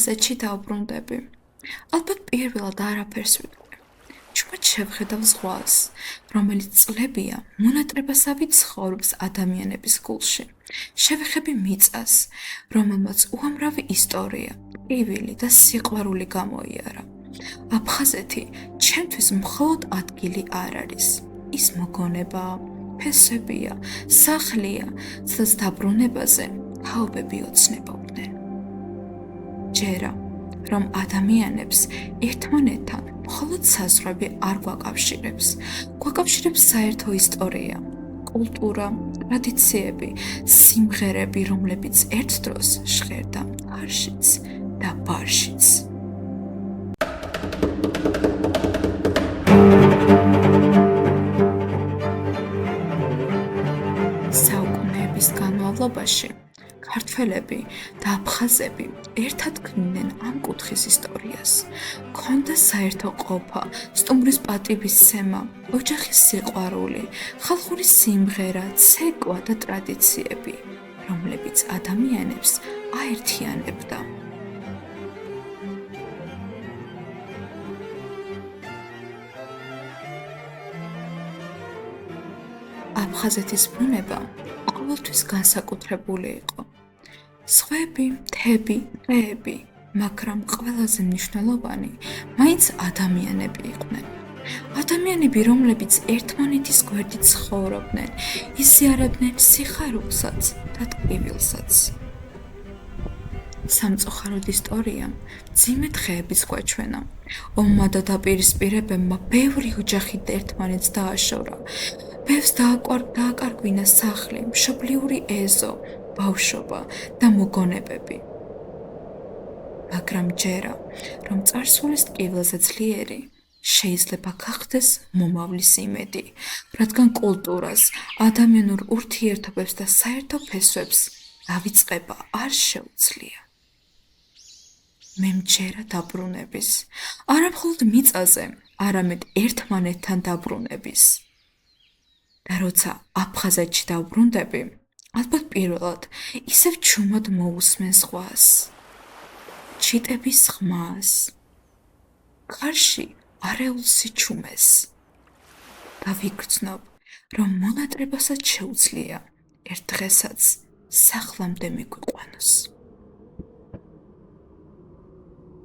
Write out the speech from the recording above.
აფხაზეთში დავბრუნდები. ალბათ პირველად არაფერს ვიტყვი. Ჩუმად შევხედავ ზღვას, რომელიც წლებია მონატრებასავით ცხოვრობს ადამიანების გულში. შევეხები მიწას, რომელმაც უამრავი ისტორია, ტკივილი და სიყვარული გამოიარა. აფხაზეთი ჩემთვის მხოლოდ ადგილი არ არის. ის მოგონებაა, ფესვებია, სახლია, სადაც დაბრუნებაზე თაობები ოცნებობდნენ. ჯერა, რომ ადამიანებს ერთმანეთთან მხოლოდ საზღვრები არ გვაკავშირებს. გვაკავშირებს საერთო ისტორია, კულტურა, ტრადიციები, სიმღერები, რომლებიც ერთ დროს ჟღერდა არშიც და ბარშიც. საუკუნეების განმავლობაში ქართველები და აფხაზები ერთად ქმნიდნენ ამ კუთხის ისტორიას. ქონდა საერთო ყოფა, სტუმრის პატივისცემა, ოჯახის სიყვარული, ხალხური სიმღერა, ცეკვა და ტრადიციები, რომლებიც ადამიანებს აერთიანებდა. აფხაზეთის ბუნება ყოველთვის განსაკუთრებული იყო. სხვები, მთები, ტყეები, მაგრამ ყველაზე მნიშვნელოვანი მაინც ადამიანები იყვნენ. ადამიანები, რომლებიც ერთმანეთის გვერდით ცხოვრობდნენ, იზიარებდნენ სიხარულსაც და ტკივილსაც. სამწუხაროდ ისტორიამ მძიმე დღეების გვაჩვენა. ომმა და დაპირისპირებებმა ბევრი ოჯახი ერთმანეთს დააშორა. ბევრს დააკარგვინა სახლი, მშობლიური ეზო, ბავშვობა და მოგონებები. მაგრამ ჯერა, რომ წარსულის ტკივილზე ძლიერი, შეიძლება გახდეს მომავლის იმედი, რადგან კულტურას, ადამიანურ ურთიერთობებს და საერთო ფესვებს დავიწყება არ შეუძლია. მე მჯერა დაბრუნების, არა მხოლოდ მიწაზე, არამედ ერთმანეთთან დაბრუნების. და როცა აფხაზეთში დავბრუნდები, ალბათ პირველად ისევ ჩუმად მოусმენ ზღვას, ჩიტების ხმას, კარში არეულ სიჩუმეს და ვიგრძნობ, რომ მონატრებასაც შეუძლია ერთ დღესაც სახლამდე მიგვიყვანოს.